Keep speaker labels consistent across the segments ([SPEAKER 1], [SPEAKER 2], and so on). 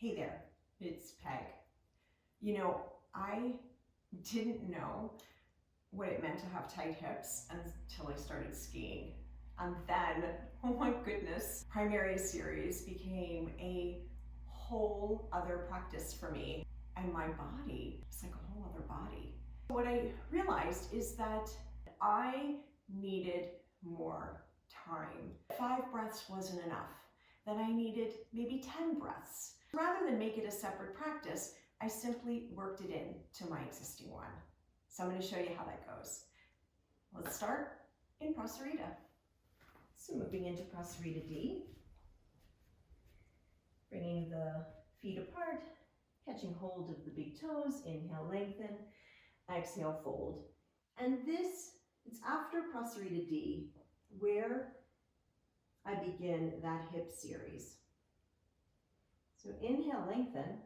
[SPEAKER 1] Hey there, it's Peg. You know, I didn't know what it meant to have tight hips until I started skiing. And then, oh my goodness, Primary Series became a whole other practice for me. And my body, it's like a whole other body. What I realized is that I needed more time. 5 breaths wasn't enough. Then I needed maybe 10 breaths. Rather than make it a separate practice, I simply worked it in to my existing one. So I'm going to show you how that goes. Let's start in Prasarita. So moving into Prasarita D, bringing the feet apart, catching hold of the big toes, inhale, lengthen, exhale, fold. And this, it's after Prasarita D, where I begin that hip series. So inhale, lengthen,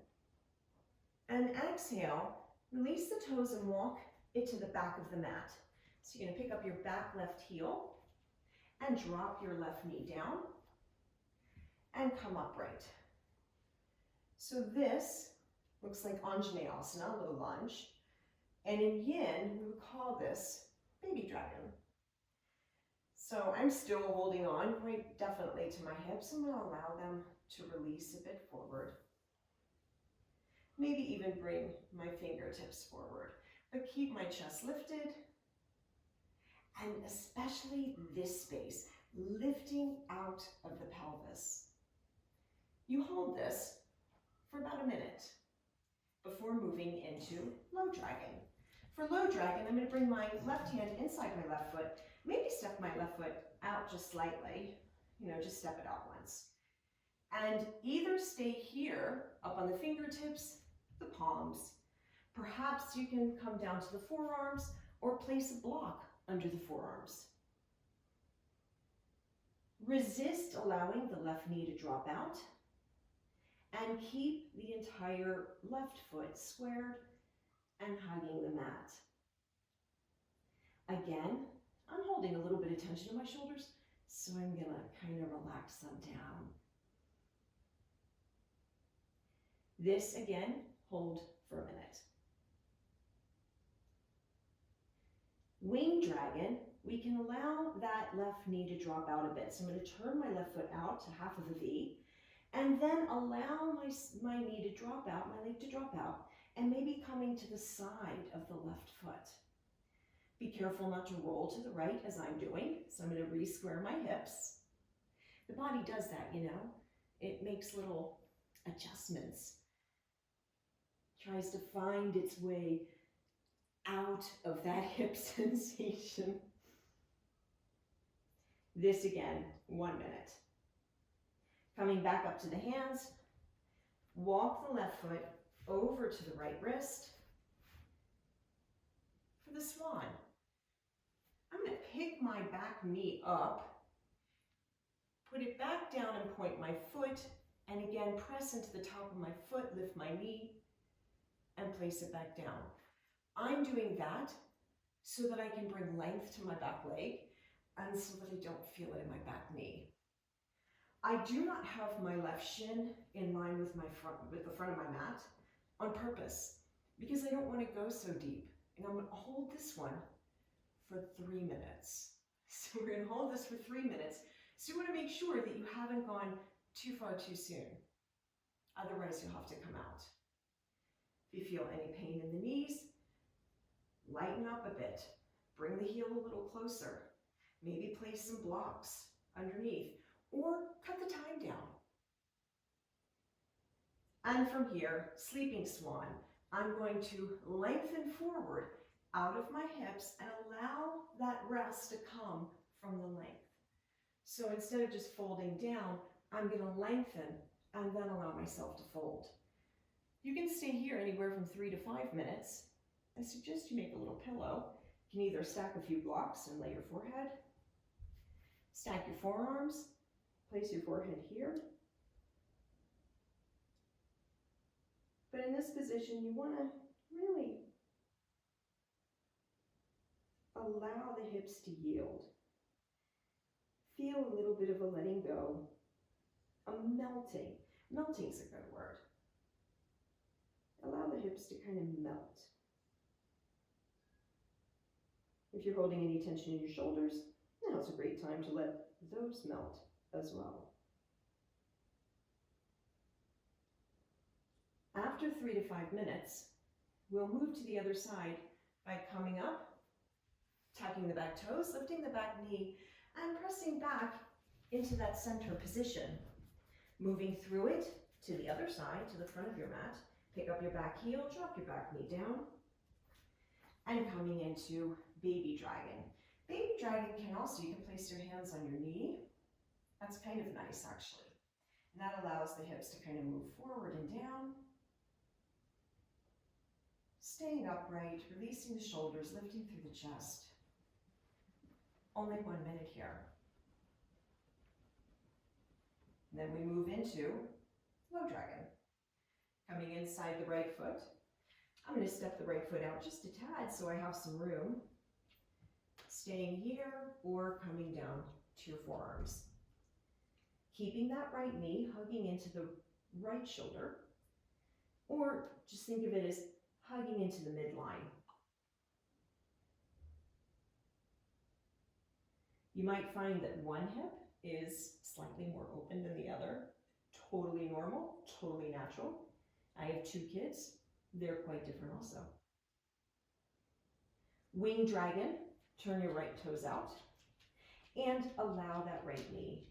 [SPEAKER 1] and exhale, release the toes and walk it to the back of the mat. So you're gonna pick up your back left heel and drop your left knee down and come upright. So this looks like Anjaneyasana, low lunge. And in yin, we would call this baby dragon. So I'm still holding on quite definitely to my hips. I'm gonna allow them to release a bit forward. Maybe even bring my fingertips forward, but keep my chest lifted. And especially this space, lifting out of the pelvis. You hold this for about a minute before moving into low dragon. For low dragon, I'm going to bring my left hand inside my left foot, maybe step my left foot out just slightly, just step it out once. And either stay here, up on the fingertips, the palms. Perhaps you can come down to the forearms or place a block under the forearms. Resist allowing the left knee to drop out and keep the entire left foot squared and hugging the mat. Again, I'm holding a little bit of tension in my shoulders, so I'm gonna kind of relax them down. This again, hold for a minute. Wing dragon, we can allow that left knee to drop out a bit. So I'm going to turn my left foot out to half of a V, and then allow my knee to drop out, my leg to drop out, and maybe coming to the side of the left foot. Be careful not to roll to the right as I'm doing. So I'm going to re-square my hips. The body does that, It makes little adjustments. Tries to find its way out of that hip sensation. This again, 1 minute. Coming back up to the hands, walk the left foot over to the right wrist for the swan. I'm going to pick my back knee up, put it back down and point my foot, and again press into the top of my foot, lift my knee, and place it back down. I'm doing that so that I can bring length to my back leg and so that I don't feel it in my back knee. I do not have my left shin in line with the front of my mat on purpose because I don't want to go so deep. And I'm going to hold this one for 3 minutes. So we're going to hold this for 3 minutes. So you want to make sure that you haven't gone too far too soon. Otherwise, you'll have to come out. If you feel any pain in the knees, lighten up a bit. Bring the heel a little closer. Maybe place some blocks underneath or cut the time down. And from here, sleeping swan, I'm going to lengthen forward out of my hips and allow that rest to come from the length. So instead of just folding down, I'm going to lengthen and then allow myself to fold. You can stay here anywhere from 3 to 5 minutes. I suggest you make a little pillow. You can either stack a few blocks and lay your forehead, stack your forearms, place your forehead here. But in this position, you want to really allow the hips to yield. Feel a little bit of a letting go, a melting. Melting is a good word. Allow the hips to kind of melt. If you're holding any tension in your shoulders, now's a great time to let those melt as well. After 3 to 5 minutes, we'll move to the other side by coming up, tucking the back toes, lifting the back knee, and pressing back into that center position. Moving through it to the other side, to the front of your mat. Pick up your back heel, drop your back knee down, and coming into baby dragon. Baby dragon can also, you can place your hands on your knee. That's kind of nice, actually. And that allows the hips to kind of move forward and down. Staying upright, releasing the shoulders, lifting through the chest. Only 1 minute here. And then we move into low dragon. Coming inside the right foot. I'm going to step the right foot out just a tad so I have some room. Staying here or coming down to your forearms. Keeping that right knee hugging into the right shoulder, or just think of it as hugging into the midline. You might find that one hip is slightly more open than the other. Totally normal, totally natural. I have 2 kids. They're quite different also. Wing dragon, turn your right toes out and allow that right knee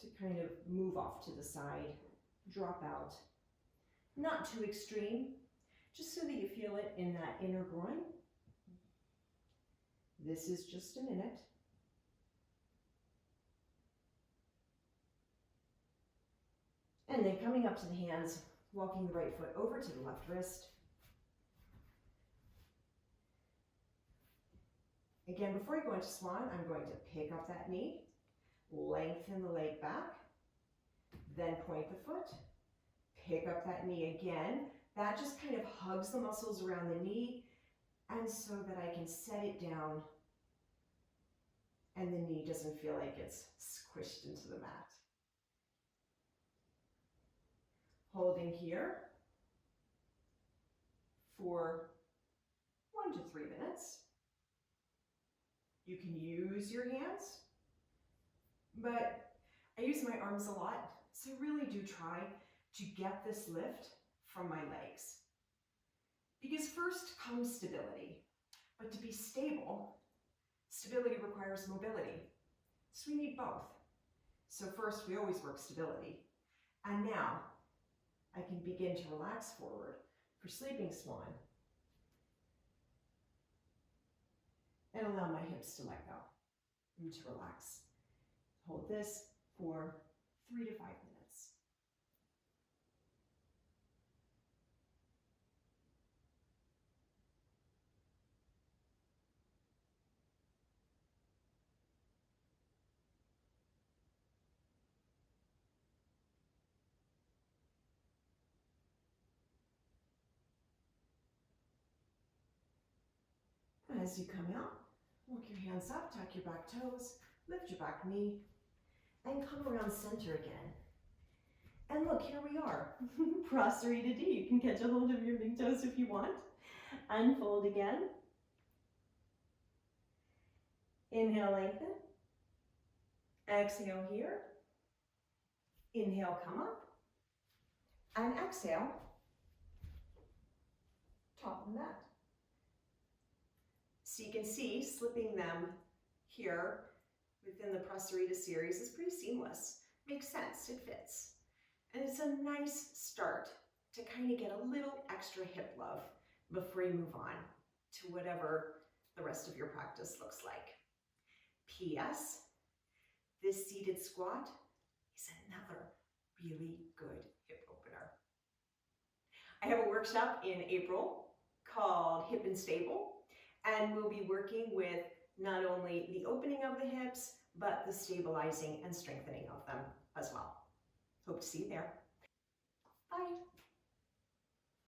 [SPEAKER 1] to kind of move off to the side, drop out. Not too extreme, just so that you feel it in that inner groin. This is just a minute. And then coming up to the hands, walking the right foot over to the left wrist. Again, before I go into swan, I'm going to pick up that knee, lengthen the leg back, then point the foot, pick up that knee again. That just kind of hugs the muscles around the knee, and so that I can set it down and the knee doesn't feel like it's squished into the mat. Holding here for 1 to 3 minutes. You can use your hands, but I use my arms a lot, so I really do try to get this lift from my legs. Because first comes stability, but to be stable, stability requires mobility. So we need both. So first we always work stability. And now I can begin to relax forward for sleeping swan and allow my hips to let go and to relax. Hold this for 3 to 5 minutes. As you come out, walk your hands up, tuck your back toes, lift your back knee, and come around center again. And look, here we are, prostrate D. You can catch a hold of your big toes if you want. Unfold again. Inhale, lengthen. Exhale here. Inhale, come up. And exhale, top of the mat. So you can see slipping them here within the Prasarita series is pretty seamless. Makes sense, it fits. And it's a nice start to kind of get a little extra hip love before you move on to whatever the rest of your practice looks like. P.S. This seated squat is another really good hip opener. I have a workshop in April called Hip and Stable. And we'll be working with not only the opening of the hips, but the stabilizing and strengthening of them as well. Hope to see you there. Bye.